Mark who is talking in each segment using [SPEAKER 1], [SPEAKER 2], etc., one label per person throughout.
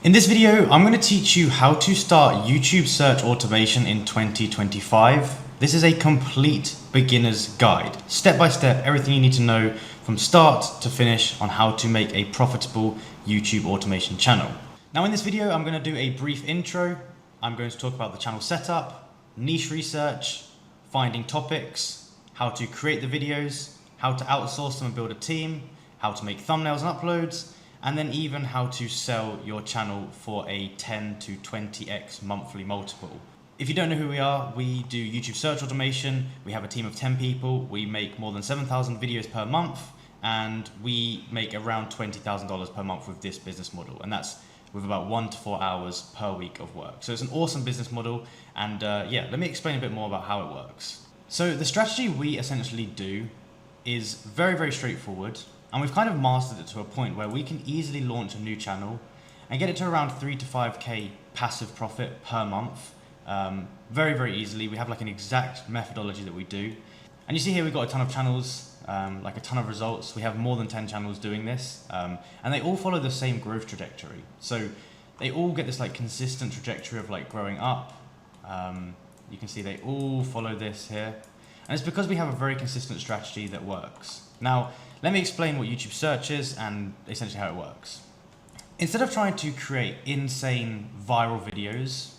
[SPEAKER 1] In this video, I'm going to teach you how to start YouTube search automation in 2025. This is a complete beginner's guide, step by step, everything you need to know from start to finish on how to make a profitable YouTube automation channel. Now in this video, I'm going to do a brief intro. I'm going to talk about the channel setup, niche research, finding topics, how to create the videos, how to outsource them and build a team, how to make thumbnails and uploads, and then even how to sell your channel for a 10 to 20x monthly multiple. If you don't know who we are, we do YouTube search automation. We have a team of 10 people. We make more than 7,000 videos per month, and we make around $20,000 per month with this business model. And that's with about 1 to 4 hours per week of work. So it's an awesome business model. And yeah, let me explain a bit more about how it works. So the strategy we essentially do is very, very straightforward. And we've kind of mastered it to a point where we can easily launch a new channel and get it to around 3 to 5K passive profit per month. Very, very easily. We have like an exact methodology that we do. And you see here we've got a ton of channels, like a ton of results. We have more than 10 channels doing this. And they all follow the same growth trajectory. So they all get this like consistent trajectory of like growing up. You can see they all follow this here. And it's because we have a very consistent strategy that works. Now, let me explain what YouTube search is and essentially how it works. Instead of trying to create insane viral videos,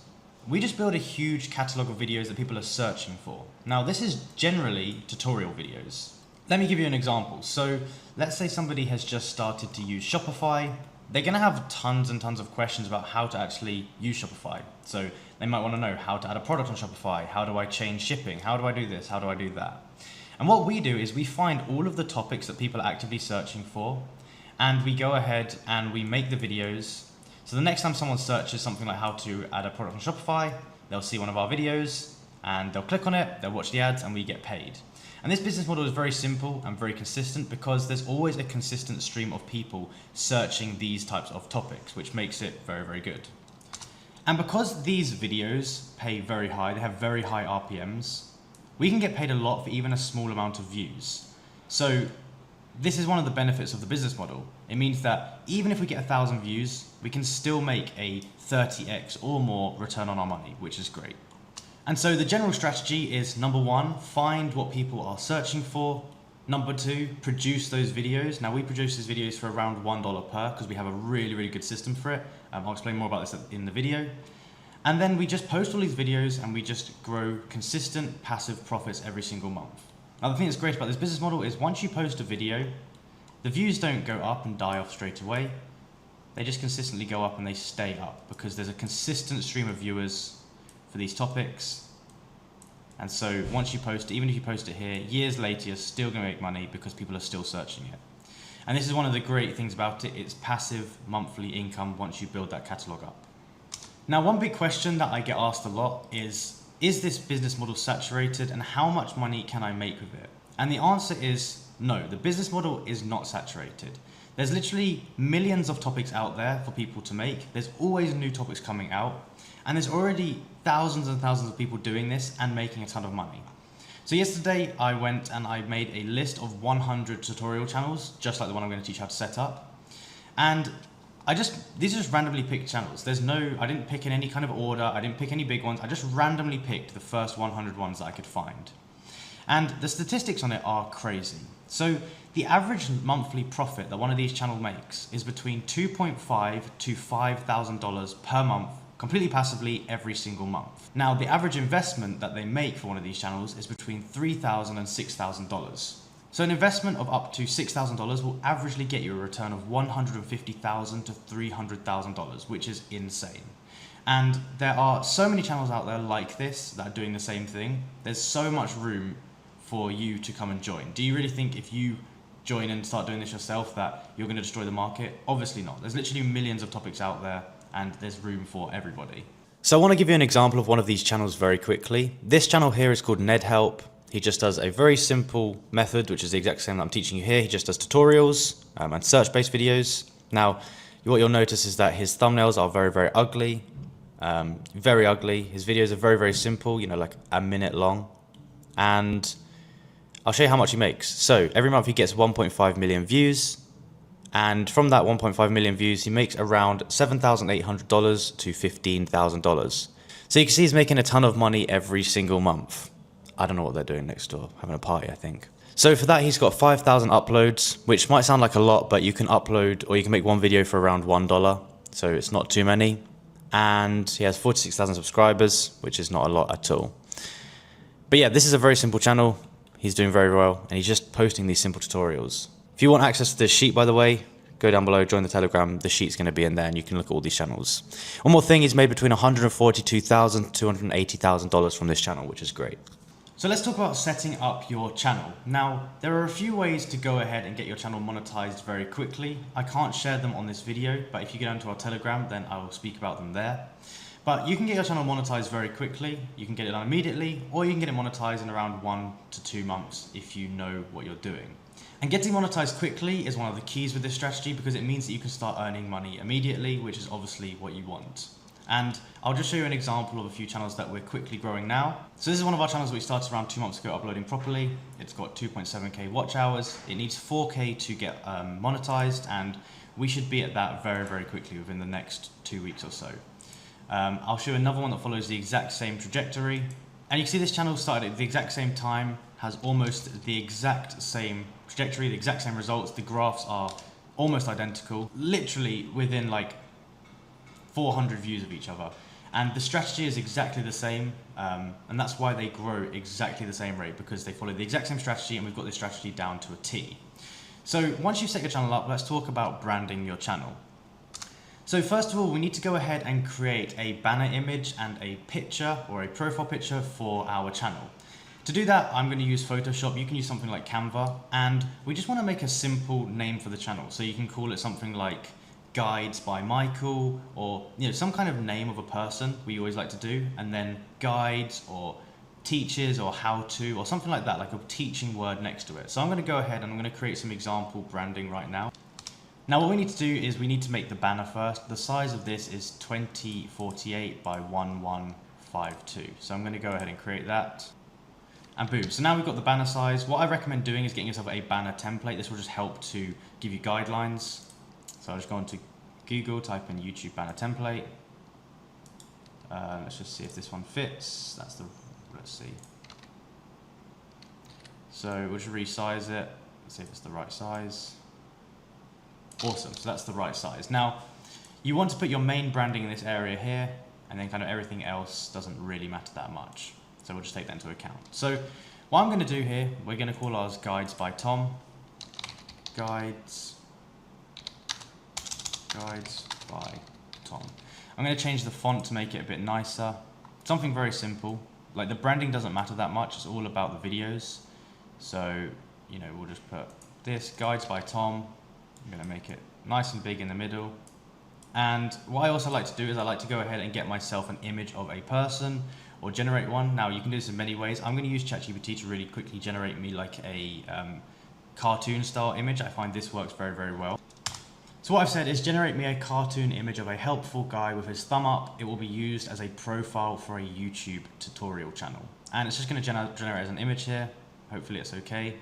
[SPEAKER 1] we just build a huge catalog of videos that people are searching for. Now, this is generally tutorial videos. Let me give you an example. So let's say somebody has just started to use Shopify. They're gonna have tons and tons of questions about how to actually use Shopify. So they might wanna know how to add a product on Shopify. How do I change shipping? How do I do this? How do I do that? And what we do is we find all of the topics that people are actively searching for, and we go ahead and we make the videos. So the next time someone searches something like how to add a product on Shopify, they'll see one of our videos and they'll click on it, they'll watch the ads, and we get paid. And this business model is very simple and very consistent because there's always a consistent stream of people searching these types of topics, which makes it very, very good. And because these videos pay very high, they have very high RPMs, we can get paid a lot for even a small amount of views. So this is one of the benefits of the business model. It means that even if we get 1,000 views, we can still make a 30x or more return on our money, which is great. And so the general strategy is, number one, find what people are searching for. Number two, produce those videos. Now we produce these videos for around $1 per because we have a really, really good system for it. I'll explain more about this in the video. And then we just post all these videos and we just grow consistent passive profits every single month. Now the thing that's great about this business model is once you post a video, the views don't go up and die off straight away. They just consistently go up and they stay up because there's a consistent stream of viewers for these topics. And so once you post it, even if you post it here, years later, you're still gonna make money because people are still searching it. And this is one of the great things about it. It's passive monthly income once you build that catalog up. Now, one big question that I get asked a lot is this business model saturated and how much money can I make with it? And the answer is no, the business model is not saturated. There's literally millions of topics out there for people to make. There's always new topics coming out, and there's already thousands and thousands of people doing this and making a ton of money. So yesterday I went and I made a list of 100 tutorial channels, just like the one I'm going to teach you how to set up. And these are just randomly picked channels. I didn't pick in any kind of order. I didn't pick any big ones. I just randomly picked the first 100 ones that I could find. And the statistics on it are crazy. So the average monthly profit that one of these channels makes is between $2,500 to $5,000 per month, completely passively every single month. Now, the average investment that they make for one of these channels is between $3,000 and $6,000. So an investment of up to $6,000 will averagely get you a return of $150,000 to $300,000, which is insane. And there are so many channels out there like this that are doing the same thing. There's so much room for you to come and join. Do you really think if you join and start doing this yourself that you're going to destroy the market? Obviously not. There's literally millions of topics out there and there's room for everybody. So I want to give you an example of one of these channels very quickly. This channel here is called Ned Help. He just does a very simple method, which is the exact same that I'm teaching you here. He just does tutorials and search-based videos. Now, what you'll notice is that his thumbnails are very, very ugly. Very ugly. His videos are very, very simple, like a minute long. And I'll show you how much he makes. So every month he gets 1.5 million views. And from that 1.5 million views, he makes around $7,800 to $15,000. So you can see he's making a ton of money every single month. I don't know what they're doing next door, having a party, I think. So for that, he's got 5,000 uploads, which might sound like a lot, but you can upload, or you can make one video for around $1. So it's not too many. And he has 46,000 subscribers, which is not a lot at all. But yeah, this is a very simple channel. He's doing very well, and he's just posting these simple tutorials. If you want access to this sheet, by the way, go down below, join the Telegram. The sheet's going to be in there, and you can look at all these channels. One more thing, he's made between $142,000 to $280,000 from this channel, which is great. So let's talk about setting up your channel. Now, there are a few ways to go ahead and get your channel monetized very quickly. I can't share them on this video, but if you get onto our Telegram, then I will speak about them there. But you can get your channel monetized very quickly. You can get it done immediately, or you can get it monetized in around 1 to 2 months if you know what you're doing. And getting monetized quickly is one of the keys with this strategy, because it means that you can start earning money immediately, which is obviously what you want. And I'll just show you an example of a few channels that we're quickly growing now. So this is one of our channels that we started around 2 months ago uploading properly. It's got 2.7K watch hours. It needs 4K to get monetized, and we should be at that very, very quickly within the next 2 weeks or so. I'll show you another one that follows the exact same trajectory. And you can see this channel started at the exact same time, has almost the exact same trajectory, the exact same results. The graphs are almost identical, literally within like 400 views of each other. And the strategy is exactly the same, and that's why they grow exactly the same rate, because they follow the exact same strategy, and we've got this strategy down to a T. So once you've set your channel up, let's talk about branding your channel. So first of all, we need to go ahead and create a banner image and a picture or a profile picture for our channel. To do that, I'm going to use Photoshop. You can use something like Canva, and we just want to make a simple name for the channel. So you can call it something like Guides by Michael, or some kind of name of a person we always like to do, and then guides or teaches or how to or something like that, like a teaching word next to it. So I'm going to go ahead and I'm going to create some example branding right now. Now what we need to do is we need to make the banner first. The size of this is 2048 by 1152. So I'm going to go ahead and create that. And boom. So now we've got the banner size. What I recommend doing is getting yourself a banner template. This will just help to give you guidelines. So I'll just go onto Google, type in YouTube banner template. Let's just see if this one fits. Let's see. So we'll just resize it. Let's see if it's the right size. Awesome, so that's the right size. Now, you want to put your main branding in this area here, and then kind of everything else doesn't really matter that much. So we'll just take that into account. So what I'm going to do here, we're going to call ours Guides by Tom. Guides by Tom. I'm going to change the font to make it a bit nicer. Something very simple. Like the branding doesn't matter that much, it's all about the videos. So, we'll just put this, Guides by Tom. I'm going to make it nice and big in the middle. And what I also like to do is I like to go ahead and get myself an image of a person or generate one. Now you can do this in many ways. I'm going to use ChatGPT to really quickly generate me like a cartoon style image. I find this works very, very well. So what I've said is generate me a cartoon image of a helpful guy with his thumb up. It will be used as a profile for a YouTube tutorial channel. And it's just going to generate as an image here. Hopefully it's okay.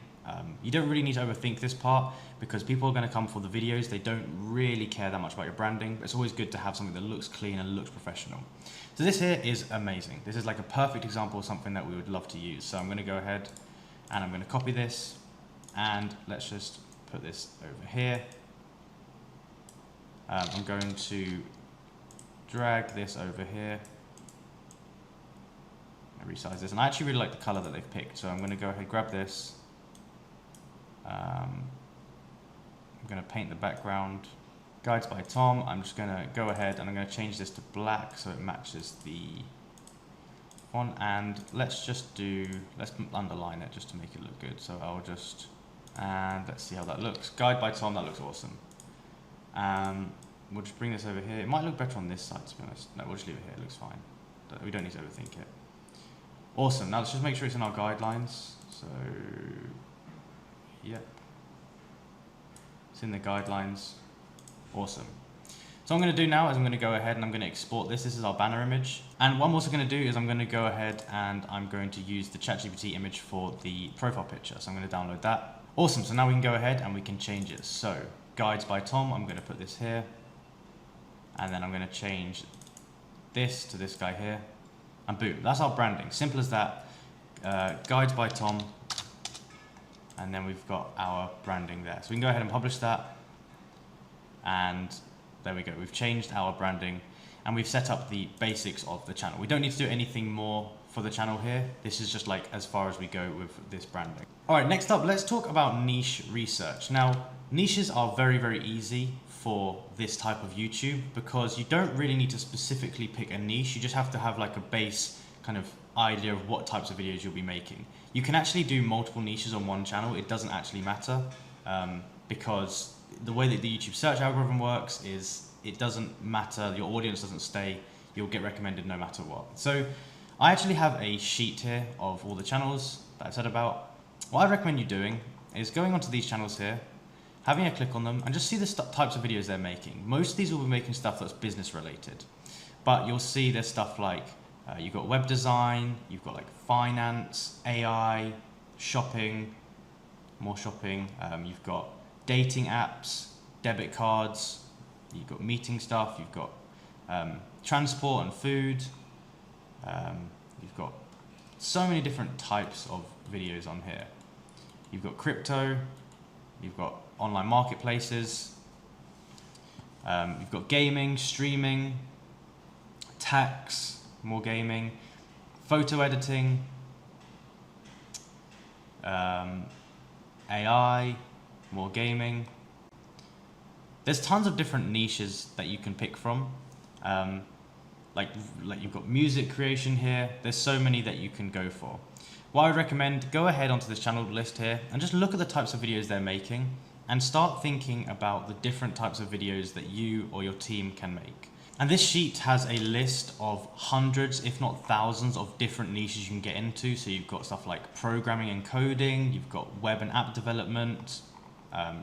[SPEAKER 1] You don't really need to overthink this part, because people are going to come for the videos. They don't really care that much about your branding, but it's always good to have something that looks clean and looks professional. So this here is amazing. This is like a perfect example of something that we would love to use. So I'm going to go ahead and I'm going to copy this, and let's just put this over here. I'm going to drag this over here. I resize this, and I actually really like the color that they've picked. So I'm going to go ahead, grab this. I'm going to paint the background. Guides by Tom. I'm just going to go ahead and I'm going to change this to black so it matches the font. And let's underline it just to make it look good. So let's see how that looks. Guide by Tom, that looks awesome. We'll just bring this over here. It might look better on this side, to be honest. No, we'll just leave it here. It looks fine. We don't need to overthink it. Awesome. Now let's just make sure it's in our guidelines. So, yep. It's in the guidelines. Awesome. So what I'm going to do now is I'm going to go ahead and I'm going to export this. This is our banner image. And what I'm also going to do is I'm going to go ahead and I'm going to use the ChatGPT image for the profile picture. So I'm going to download that. Awesome. So now we can go ahead and we can change it. So Guides by Tom, I'm going to put this here. And then I'm going to change this to this guy here. And boom, that's our branding. Simple as that. Guides by Tom. And then we've got our branding there. So we can go ahead and publish that. And there we go. We've changed our branding and we've set up the basics of the channel. We don't need to do anything more for the channel here. This is just like as far as we go with this branding. All right, next up, let's talk about niche research. Now, niches are very, very easy for this type of YouTube because you don't really need to specifically pick a niche. You just have to have like a base kind of idea of what types of videos you'll be making. You can actually do multiple niches on one channel. It doesn't actually matter because the way that the YouTube search algorithm works is it doesn't matter, your audience doesn't stay, you'll get recommended no matter what. So I actually have a sheet here of all the channels that I've said about. What I recommend you doing is going onto these channels here, having a click on them and just see the types of videos they're making. Most of these will be making stuff that's business related, but you'll see there's stuff like you've got web design, you've got like finance, AI, shopping, more shopping, you've got dating apps, debit cards, you've got meeting stuff, you've got transport and food, you've got so many different types of videos on here. You've got crypto, you've got online marketplaces, you've got gaming, streaming, tax, more gaming, photo editing, AI, more gaming. There's tons of different niches that you can pick from. Like you've got music creation here. There's so many that you can go for. What I would recommend, go ahead onto this channel list here and just look at the types of videos they're making and start thinking about the different types of videos that you or your team can make. And this sheet has a list of hundreds, if not thousands, of different niches you can get into. So you've got stuff like programming and coding, you've got web and app development,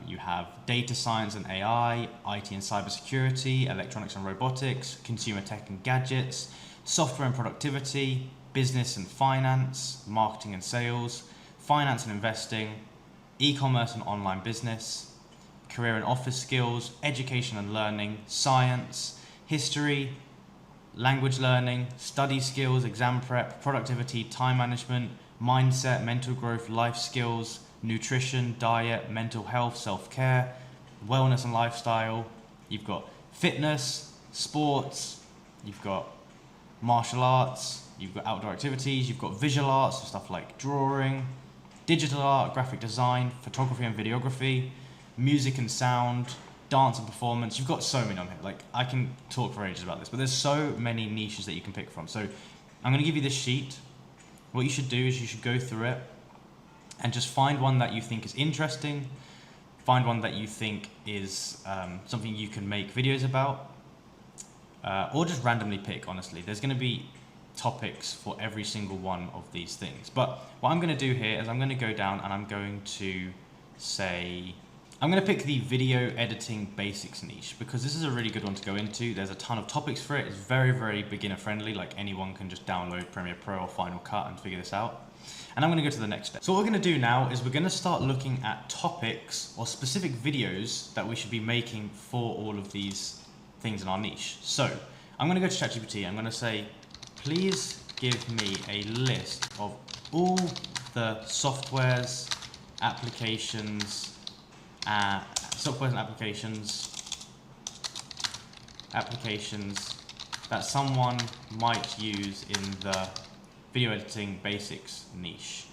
[SPEAKER 1] you have data science and AI, IT and cybersecurity, electronics and robotics, consumer tech and gadgets, software and productivity, business and finance, marketing and sales, finance and investing, e-commerce and online business, career and office skills, education and learning, science, history, language learning, study skills, exam prep, productivity, time management, mindset, mental growth, life skills, nutrition, diet, mental health, self-care, wellness and lifestyle. You've got fitness, sports, you've got martial arts, you've got outdoor activities, you've got visual arts, so stuff like drawing, digital art, graphic design, photography and videography, music and sound, dance and performance. You've got so many on here. Like, I can talk for ages about this, but there's so many niches that you can pick from. So I'm going to give you this sheet. What you should do is you should go through it and just find one that you think is interesting, find one that you think is something you can make videos about, or just randomly pick, honestly. There's going to be topics for every single one of these things. But what I'm going to do here is I'm going to go down and I'm going to say, I'm going to pick the video editing basics niche because this is a really good one to go into. There's a ton of topics for it. It's very, very beginner friendly. Like, anyone can just download Premiere Pro or Final Cut and figure this out. And I'm going to go to the next step. So what we're going to do now is we're going to start looking at topics or specific videos that we should be making for all of these things in our niche. So I'm going to go to ChatGPT. I'm going to say, please give me a list of all the softwares, applications, applications that someone might use in the video editing basics niche.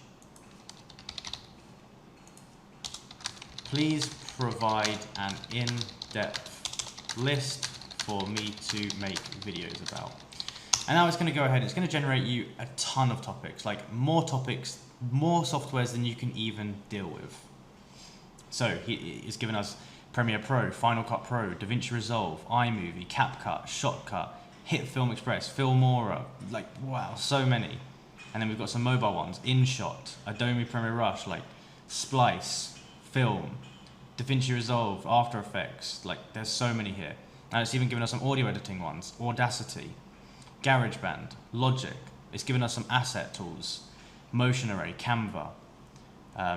[SPEAKER 1] Please provide an in-depth list for me to make videos about. And now it's going to go ahead, it's going to generate you a ton of topics, like more topics, more softwares than you can even deal with. So he's given us Premiere Pro, Final Cut Pro, DaVinci Resolve, iMovie, CapCut, Shotcut, Hit Film Express, Filmora, like, wow, so many. And then we've got some mobile ones, InShot, Adobe Premiere Rush, like Splice, Film, DaVinci Resolve, After Effects, like there's so many here. And it's even given us some audio editing ones, Audacity, GarageBand, Logic. It's given us some asset tools, Motion Array, Canva.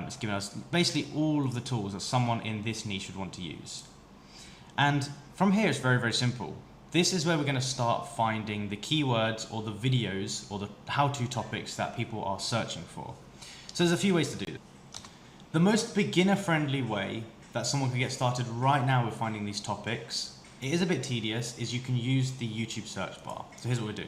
[SPEAKER 1] It's given us basically all of the tools that someone in this niche would want to use. And from here, it's very, very simple. This is where we're going to start finding the keywords or the videos or the how-to topics that people are searching for. So there's a few ways to do this. The most beginner-friendly way that someone can get started right now with finding these topics, it is a bit tedious, is you can use the YouTube search bar. So here's what we do.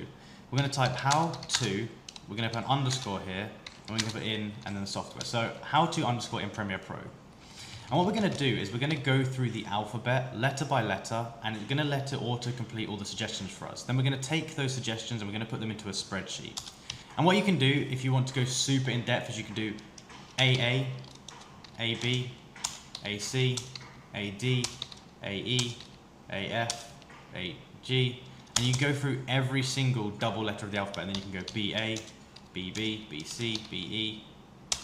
[SPEAKER 1] We're going to type how to, we're going to put an underscore here, and we're going to put in and then the software. So how to underscore in Premiere Pro. And what we're going to do is we're going to go through the alphabet letter by letter, and we're going to let it auto-complete all the suggestions for us. Then we're going to take those suggestions and we're going to put them into a spreadsheet. And what you can do if you want to go super in depth is you can do AA, AB, AC, AD, AE, AF, AG, and you go through every single double letter of the alphabet, and then you can go BA, BB, BC, BE,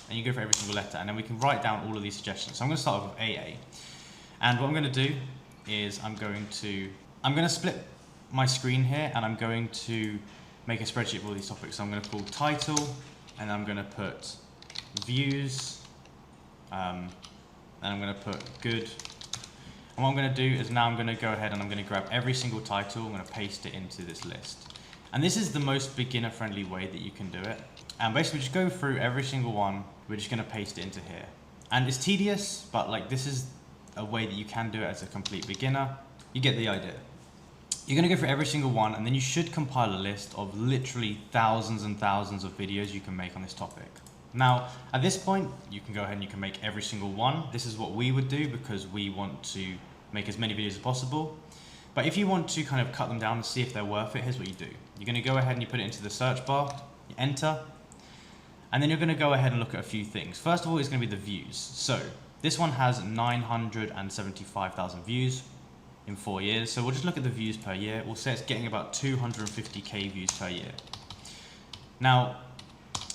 [SPEAKER 1] and you go for every single letter, and then we can write down all of these suggestions. So I'm going to start off with AA, and what I'm going to do is I'm going to split my screen here, and I'm going to make a spreadsheet of all these topics. So I'm going to call title, and I'm going to put views, and I'm going to put good. And what I'm going to do is now I'm going to go ahead and I'm going to grab every single title, I'm going to paste it into this list. And this is the most beginner-friendly way that you can do it. And basically just go through every single one, we're just going to paste it into here. And it's tedious, but like this is a way that you can do it as a complete beginner. You get the idea. You're going to go through every single one, and then you should compile a list of literally thousands and thousands of videos you can make on this topic. Now, at this point, you can go ahead and you can make every single one. This is what we would do because we want to make as many videos as possible. But if you want to kind of cut them down and see if they're worth it, here's what you do. You're going to go ahead and you put it into the search bar, you enter, and then you're going to go ahead and look at a few things. First of all, it's going to be the views. So this one has 975,000 views in 4 years. So we'll just look at the views per year. We'll say it's getting about 250k views per year. Now,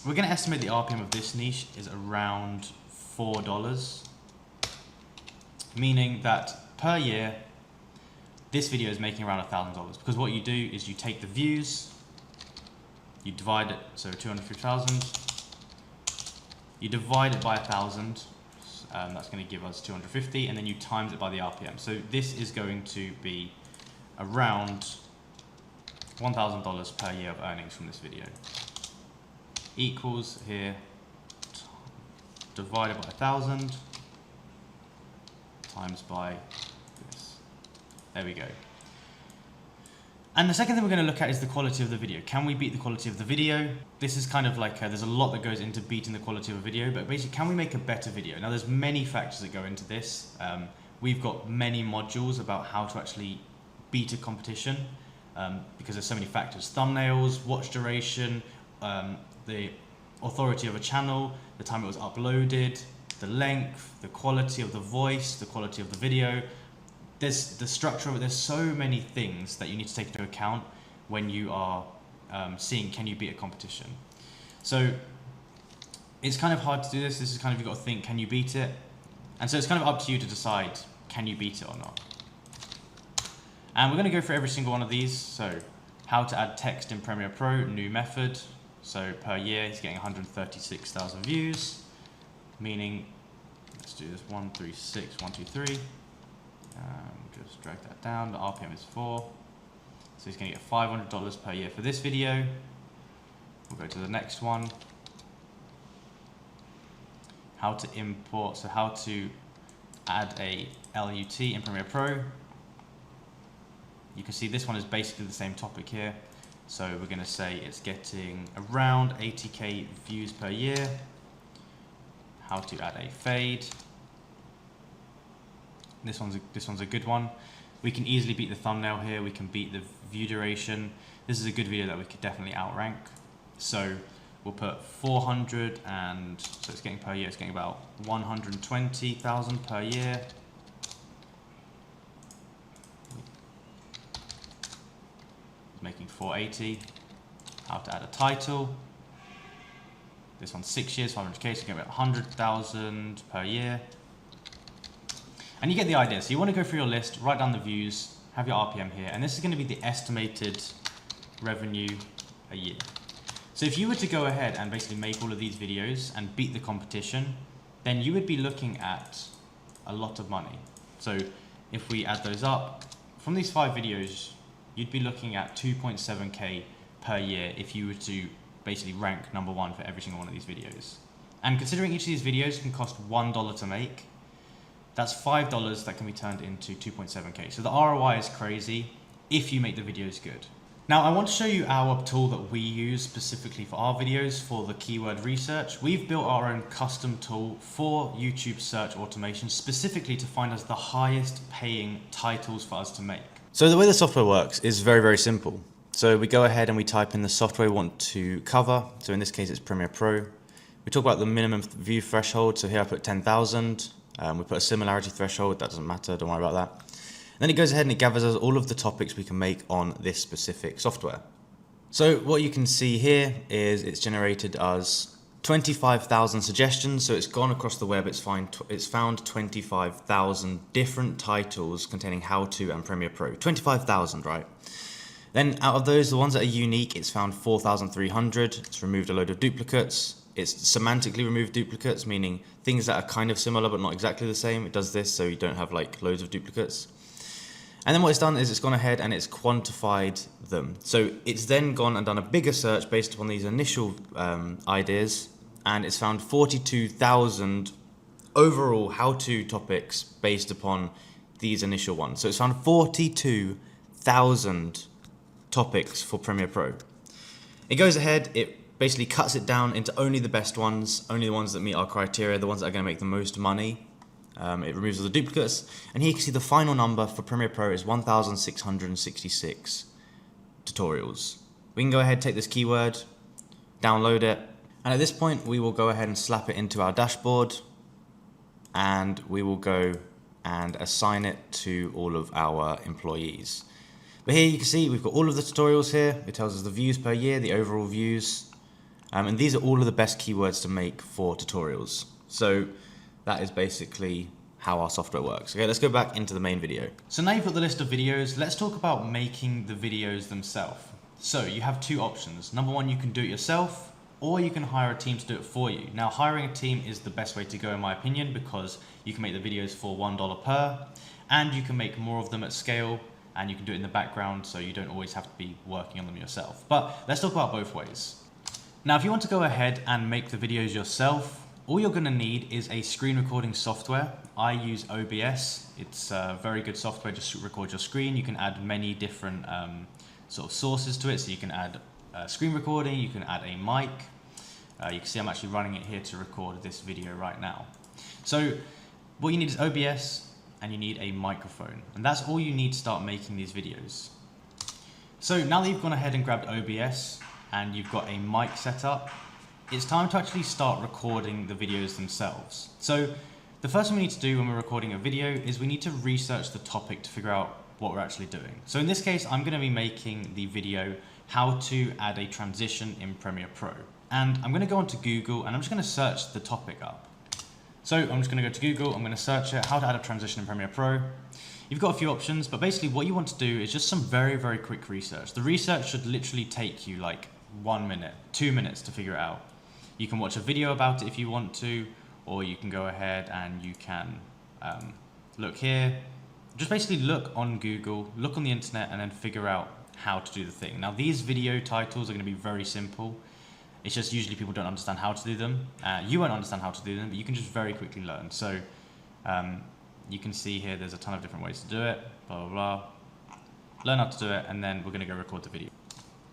[SPEAKER 1] we're going to estimate the RPM of this niche is around $4, meaning that per year, this video is making around $1,000, because what you do is you take the views, you divide it, so 250,000, you divide it by 1,000, that's going to give us 250, and then you times it by the RPM. So this is going to be around $1,000 per year of earnings from this video. Equals here, divided by 1,000, times by this. There we go. And the second thing we're going to look at is the quality of the video. Can we beat the quality of the video? This is kind of like, there's a lot that goes into beating the quality of a video, but basically, can we make a better video? Now, there's many factors that go into this. We've got many modules about how to actually beat a competition, because there's so many factors. Thumbnails, watch duration, the authority of a channel, the time it was uploaded, the length, the quality of the voice, the quality of the video. There's the structure of it. There's so many things that you need to take into account when you are seeing, can you beat a competition? So it's kind of hard to do this. This is kind of, you've got to think, can you beat it? And so it's kind of up to you to decide, can you beat it or not? And we're going to go through every single one of these. So how to add text in Premiere Pro, new method. So per year, he's getting 136,000 views, meaning, let's do this, 136, 123. Just drag that down, the RPM is 4. So he's going to get $500 per year for this video. We'll go to the next one. How to import, so how to add a LUT in Premiere Pro. You can see this one is basically the same topic here. So we're going to say it's getting around 80k views per year. How to add a fade. This one's a good one. We can easily beat the thumbnail here. We can beat the view duration. This is a good video that we could definitely outrank. So we'll put 400, and so it's getting per year. It's getting about 120,000 per year. It's making 480. How to add a title. This one's 6 years, 500k, so you get about 100,000 per year. And you get the idea. So you want to go through your list, write down the views, have your RPM here, and this is going to be the estimated revenue a year. So if you were to go ahead and basically make all of these videos and beat the competition, then you would be looking at a lot of money. So if we add those up, from these 5 videos, you'd be looking at 2.7k per year if you were to basically rank number 1 for every single one of these videos. And considering each of these videos can cost $1 to make, that's $5 that can be turned into 2.7k. So the ROI is crazy if you make the videos good. Now I want to show you our tool that we use specifically for our videos for the keyword research. We've built our own custom tool for YouTube search automation specifically to find us the highest paying titles for us to make. So the way the software works is very, very simple. So we go ahead and we type in the software we want to cover. So in this case it's Premiere Pro. We talk about the minimum view threshold. So here I put 10,000. We put a similarity threshold. That doesn't matter, don't worry about that. Then it goes ahead and it gathers us all of the topics we can make on this specific software. So what you can see here is it's generated us 25,000 suggestions. So it's gone across the web, it's found 25,000 different titles containing how-to and Premiere Pro. 25,000, right? Then out of those, the ones that are unique, it's found 4,300. It's removed a load of duplicates. It's semantically removed duplicates, meaning things that are kind of similar but not exactly the same. It does this so you don't have like loads of duplicates. And then what it's done is it's gone ahead and it's quantified them. So it's then gone and done a bigger search based upon these initial ideas, and it's found 42,000 overall how-to topics based upon these initial ones. So it's found 42,000 topics for Premiere Pro. It goes ahead, it basically cuts it down into only the best ones, only the ones that meet our criteria, the ones that are going to make the most money. It removes all the duplicates, and here you can see the final number for Premiere Pro is 1,666 tutorials. We can go ahead, take this keyword, download it, and at this point we will go ahead and slap it into our dashboard, and we will go and assign it to all of our employees. But here you can see we've got all of the tutorials here. It tells us the views per year, the overall views, and these are all of the best keywords to make for tutorials. So that is basically how our software works. Okay, let's go back into the main video. So now you've got the list of videos, let's talk about making the videos themselves. So you have 2 options. Number 1, you can do it yourself, or you can hire a team to do it for you. Now hiring a team is the best way to go in my opinion, because you can make the videos for $1 per, and you can make more of them at scale, and you can do it in the background so you don't always have to be working on them yourself. But let's talk about both ways. Now if you want to go ahead and make the videos yourself, all you're going to need is a screen recording software. I use OBS. It's a very good software just to record your screen. You can add many different sort of sources to it. So you can add screen recording, you can add a mic. You can see I'm actually running it here to record this video right now. So what you need is OBS and you need a microphone. And that's all you need to start making these videos. So now that you've gone ahead and grabbed OBS and you've got a mic set up, it's time to actually start recording the videos themselves. So the first thing we need to do when we're recording a video is we need to research the topic to figure out what we're actually doing. So in this case, I'm going to be making the video how to add a transition in Premiere Pro. And I'm going to go onto Google and I'm just going to search the topic up. So I'm just going to go to Google, I'm going to search it, how to add a transition in Premiere Pro. You've got a few options, but basically what you want to do is just some very, very quick research. The research should literally take you like 1 minute, 2 minutes to figure it out. You can watch a video about it if you want to, or you can go ahead and you can look here. Just basically look on Google, look on the internet, and then figure out how to do the thing. Now these video titles are going to be very simple. It's just usually people don't understand how to do them. You won't understand how to do them, but you can just very quickly learn. So you can see here there's a ton of different ways to do it, blah, blah, blah. Learn how to do it, and then we're going to go record the video.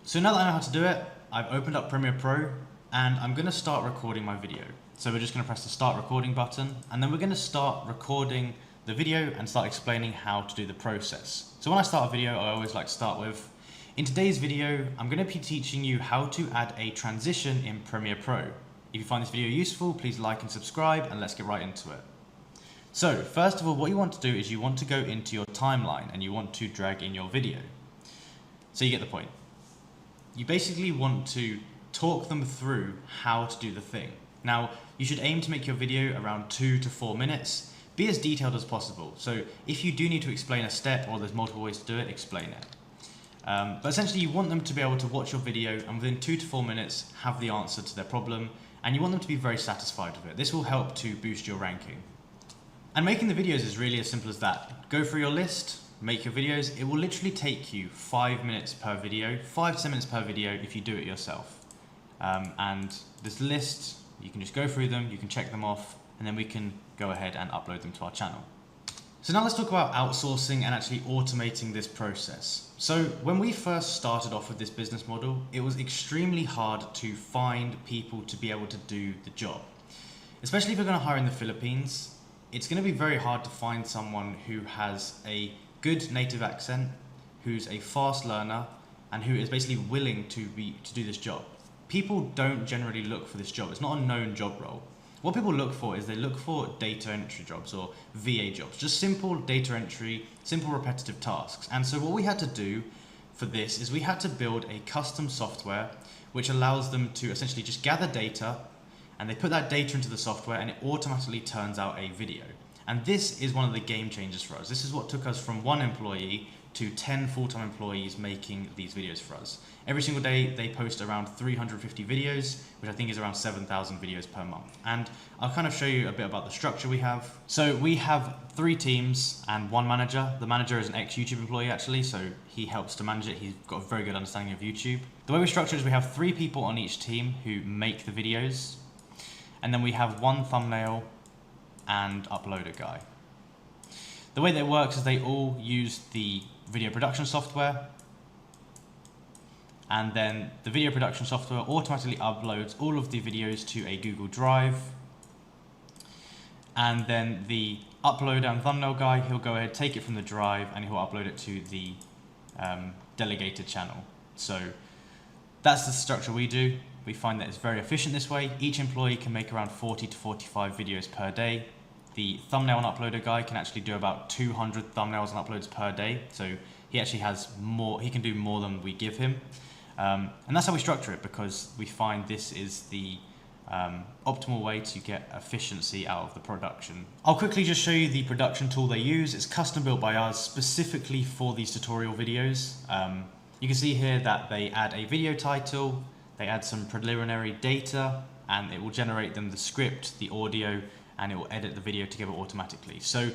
[SPEAKER 1] So now that I know how to do it, I've opened up Premiere Pro, and I'm going to start recording my video. So we're just going to press the start recording button, and then we're going to start recording the video and start explaining how to do the process. So when I start a video, I always like to start with, in today's video, I'm going to be teaching you how to add a transition in Premiere Pro. If you find this video useful, please like and subscribe, and let's get right into it. So first of all, what you want to do is you want to go into your timeline and you want to drag in your video. So you get the point. You basically want to talk them through how to do the thing. Now, you should aim to make your video around 2 to 4 minutes. Be as detailed as possible. So if you do need to explain a step or there's multiple ways to do it, explain it. But essentially you want them to be able to watch your video and within 2 to 4 minutes have the answer to their problem, and you want them to be very satisfied with it. This will help to boost your ranking. And making the videos is really as simple as that. Go through your list, make your videos. It will literally take you 5 minutes per video, 5 to 10 minutes per video if you do it yourself. And this list, you can just go through them, you can check them off, and then we can go ahead and upload them to our channel. So now let's talk about outsourcing and actually automating this process. So when we first started off with this business model, it was extremely hard to find people to be able to do the job. Especially if you're going to hire in the Philippines, it's going to be very hard to find someone who has a good native accent, who's a fast learner, and who is basically willing to do this job. People don't generally look for this job. It's not a known job role. What people look for is they look for data entry jobs or VA jobs, just simple data entry, simple repetitive tasks. And so what we had to do for this is we had to build a custom software which allows them to essentially just gather data, and they put that data into the software and it automatically turns out a video. And this is one of the game changers for us. This is what took us from 1 employee to 10 full-time employees making these videos for us. Every single day they post around 350 videos, which I think is around 7,000 videos per month. And I'll kind of show you a bit about the structure we have. So we have 3 teams and 1 manager. The manager is an ex-YouTube employee actually, so he helps to manage it. He's got a very good understanding of YouTube. The way we structure it is we have 3 people on each team who make the videos, and then we have 1 thumbnail and uploader guy. The way that works is they all use the video production software, and then the video production software automatically uploads all of the videos to a Google Drive, and then the uploader and thumbnail guy, he'll go ahead, take it from the drive, and he'll upload it to the delegated channel. So that's the structure we do. We find that it's very efficient this way. Each employee can make around 40 to 45 videos per day. The thumbnail and uploader guy can actually do about 200 thumbnails and uploads per day. So he actually has more, he can do more than we give him. And that's how we structure it, because we find this is the optimal way to get efficiency out of the production. I'll quickly just show you the production tool they use. It's custom built by us specifically for these tutorial videos. You can see here that they add a video title, they add some preliminary data, and it will generate them the script, the audio, and it will edit the video together automatically. So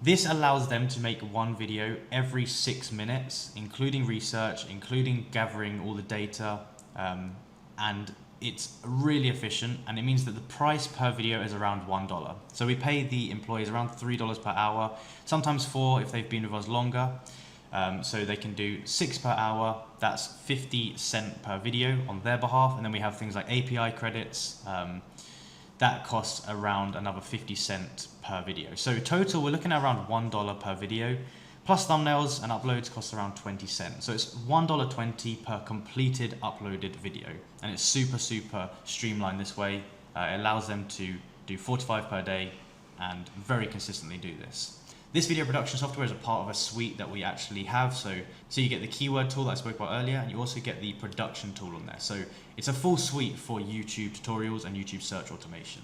[SPEAKER 1] this allows them to make 1 video every 6 minutes, including research, including gathering all the data, and it's really efficient, and it means that the price per video is around $1. So we pay the employees around $3 per hour, sometimes 4 if they've been with us longer. So they can do 6 per hour, that's 50 cents per video on their behalf, and then we have things like API credits, that costs around another 50 cents per video. So total we're looking at around $1 per video, plus thumbnails and uploads cost around 20 cents. So it's $1.20 per completed uploaded video, and it's super streamlined this way. It allows them to do 45 per day and very consistently do this. This video production software is a part of a suite that we actually have. So you get the keyword tool that I spoke about earlier, and you also get the production tool on there. So it's a full suite for YouTube tutorials and YouTube search automation.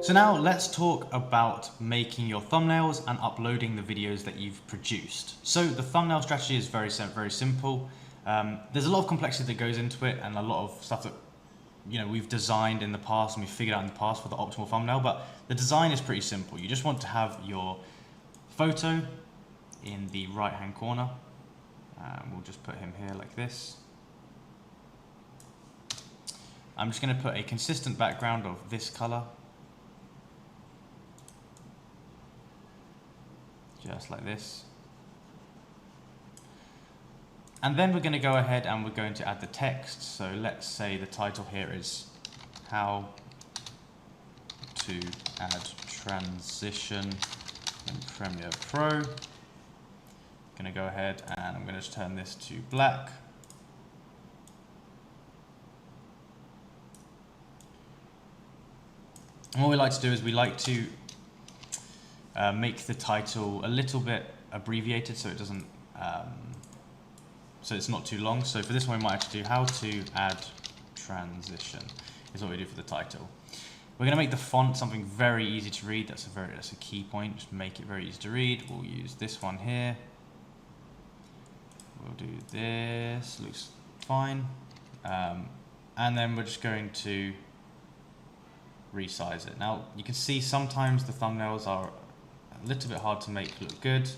[SPEAKER 1] So now let's talk about making your thumbnails and uploading the videos that you've produced. So the thumbnail strategy is very simple. There's a lot of complexity that goes into it, and a lot of stuff that we've designed in the past and we've figured out in the past for the optimal thumbnail, but the design is pretty simple. You just want to have your photo in the right hand corner. We'll just put him here like this. I'm just going to put a consistent background of this color, just like this. And then we're going to go ahead and we're going to add the text. So let's say the title here is how to add transition in Premiere Pro. I'm going to go ahead and I'm going to just turn this to black. And what we like to do is we like to make the title a little bit abbreviated so it doesn't, so it's not too long. So for this one we might actually do how to add transition is what we do for the title. We're going to make the font something very easy to read. That's a key point. Just make it very easy to read. We'll use this one here. We'll do this. Looks fine. And then we're just going to resize it. Now you can see sometimes the thumbnails are A little bit hard to make look good.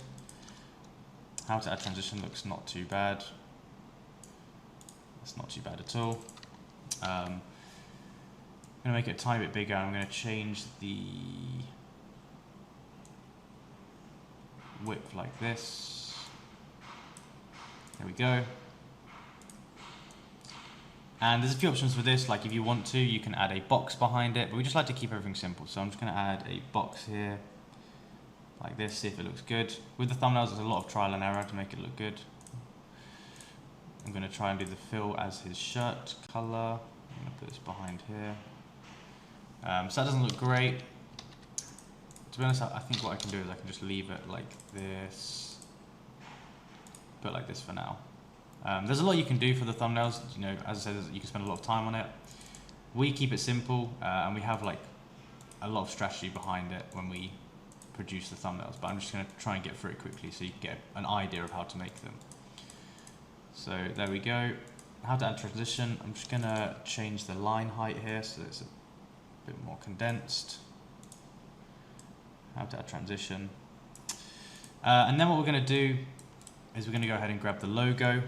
[SPEAKER 1] How to add transition looks not too bad. That's not too bad at all. I'm going to make it a tiny bit bigger. I'm going to change the width like this. There we go. And there's a few options for this, like if you want to, you can add a box behind it, but we just like to keep everything simple. So I'm just going to add a box here, like this, see if it looks good. With the thumbnails, there's a lot of trial and error to make it look good. I'm going to try and do the fill as his shirt color. I'm going to put this behind here. So that doesn't look great. To be honest, I think what I can do is I can just leave it like this. Put it like this for now. There's a lot you can do for the thumbnails. You know, as I said, you can spend a lot of time on it. We keep it simple, and we have like a lot of strategy behind it when we produce the thumbnails. But I'm just going to try and get through it quickly so you can get an idea of how to make them. So there we go. How to add transition. I'm just going to change the line height here so it's a bit more condensed. How to add transition. And then what we're going to do is we're going to go ahead and grab the logo.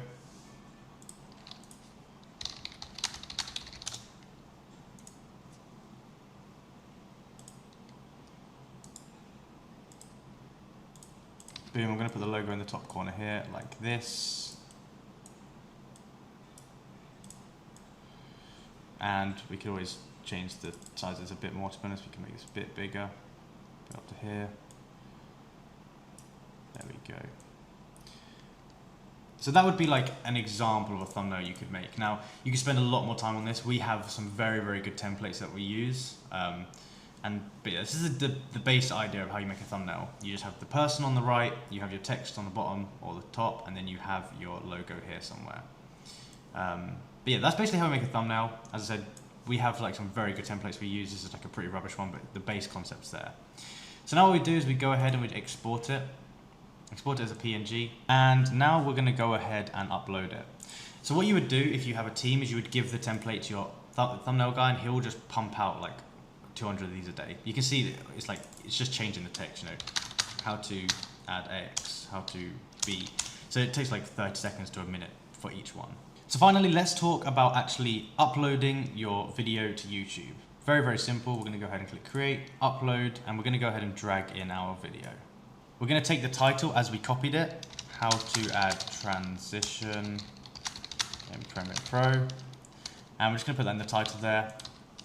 [SPEAKER 1] Boom, I'm going to put the logo in the top corner here, like this. And we could always change the sizes a bit more, to be honest. We can make this a bit bigger. Put it up to here. There we go. So that would be like an example of a thumbnail you could make. Now, you can spend a lot more time on this. We have some very, very good templates that we use. But yeah, this is the base idea of how you make a thumbnail. You just have the person on the right, you have your text on the bottom or the top, and then you have your logo here somewhere. But yeah, that's basically how we make a thumbnail. As I said, we have like some very good templates we use. This is like a pretty rubbish one, but the base concept's there. So now what we do is we go ahead and we export it. Export it as a PNG. And now we're gonna go ahead and upload it. So what you would do if you have a team is you would give the template to your thumbnail guy, and he'll just pump out like 200 of these a day. You can see it's like, it's just changing the text, you know, how to add X, how to B. So it takes like 30 seconds to a minute for each one. So finally, let's talk about actually uploading your video to YouTube. Very, very simple. We're gonna go ahead and click create, upload, and we're gonna go ahead and drag in our video. We're gonna take the title as we copied it, how to add transition in Premiere Pro. And we're just gonna put that in the title there.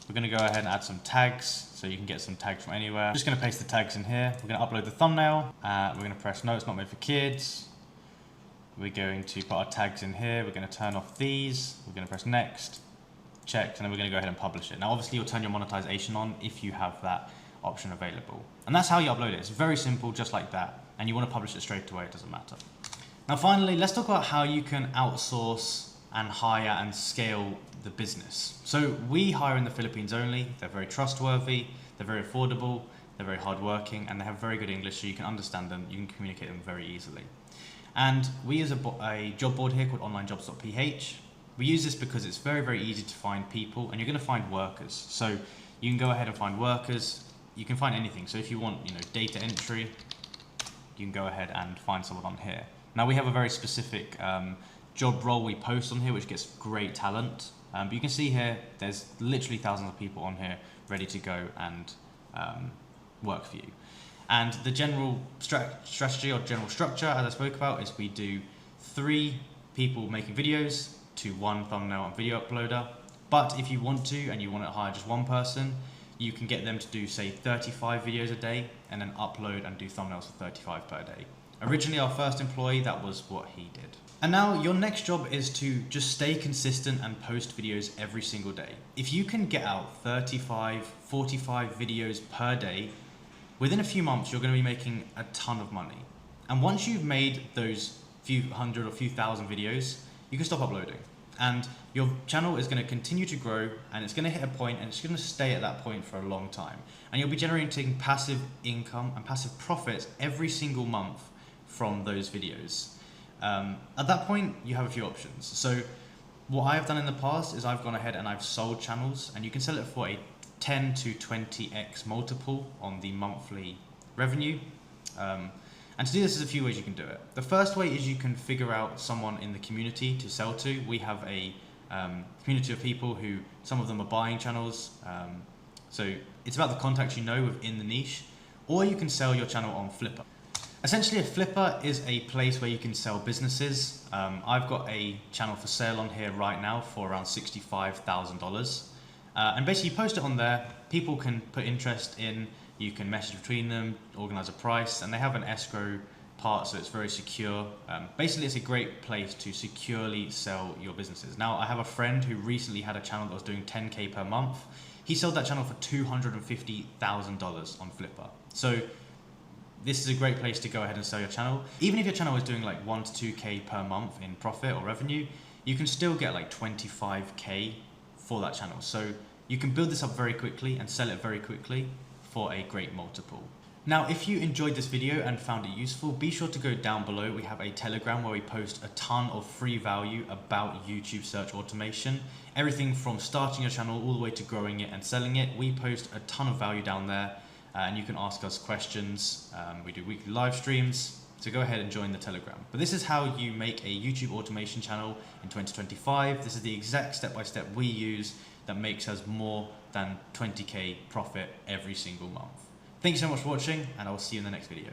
[SPEAKER 1] We're going to go ahead and add some tags, so you can get some tags from anywhere. I'm just going to paste the tags in here. We're going to upload the thumbnail. We're going to press no, it's not made for kids. We're going to put our tags in here. We're going to turn off these. We're going to press next, check, and then we're going to go ahead and publish it. Now, obviously, you'll turn your monetization on if you have that option available. And that's how you upload it. It's very simple, just like that. And you want to publish it straight away, it doesn't matter. Now, finally, let's talk about how you can outsource and hire and scale the business. So we hire in the Philippines only. They're very trustworthy, they're very affordable, they're very hardworking, and they have very good English, so you can understand them, you can communicate them very easily. And we use a job board here called onlinejobs.ph. We use this because it's very, very easy to find people, and you're going to find workers. So you can go ahead and find workers, you can find anything. So if you want, you know, data entry, you can go ahead and find someone on here. Now we have a very specific job role we post on here, which gets great talent. But you can see here, there's literally thousands of people on here ready to go and work for you. And the general strategy or general structure, as I spoke about, is we do 3 people making videos to 1 thumbnail and video uploader. But if you want to, and you want to hire just 1 person, you can get them to do, say, 35 videos a day, and then upload and do thumbnails for 35 per day. Originally, our first employee, that was what he did. And now your next job is to just stay consistent and post videos every single day. If you can get out 35, 45 videos per day, within a few months, you're going to be making a ton of money. And once you've made those few hundred or few thousand videos, you can stop uploading. And your channel is going to continue to grow, and it's going to hit a point, and it's going to stay at that point for a long time. And you'll be generating passive income and passive profits every single month from those videos. At that point, you have a few options. So what I've done in the past is I've gone ahead and I've sold channels, and you can sell it for a 10 to 20x multiple on the monthly revenue. And to do this, there's a few ways you can do it. The first way is you can figure out someone in the community to sell to. We have a community of people who, some of them are buying channels. So it's about the contacts you know within the niche, or you can sell your channel on Flipper. Essentially, a Flipper is a place where you can sell businesses. I've got a channel for sale on here right now for around $65,000. And basically you post it on there, people can put interest in, you can message between them, organize a price, and they have an escrow part, so it's very secure. Basically, it's a great place to securely sell your businesses. Now, I have a friend who recently had a channel that was doing 10K per month. He sold that channel for $250,000 on Flipper. So this is a great place to go ahead and sell your channel. Even if your channel is doing like 1 to 2K per month in profit or revenue, you can still get like 25K for that channel. So you can build this up very quickly and sell it very quickly for a great multiple. Now, if you enjoyed this video and found it useful, be sure to go down below. We have a Telegram where we post a ton of free value about YouTube search automation. Everything from starting your channel all the way to growing it and selling it. We post a ton of value down there, and you can ask us questions. We do weekly live streams, so go ahead and join the Telegram. But this is how you make a YouTube automation channel in 2025. This is the exact step-by-step we use that makes us more than 20K profit every single month. Thank you so much for watching, and I will see you in the next video.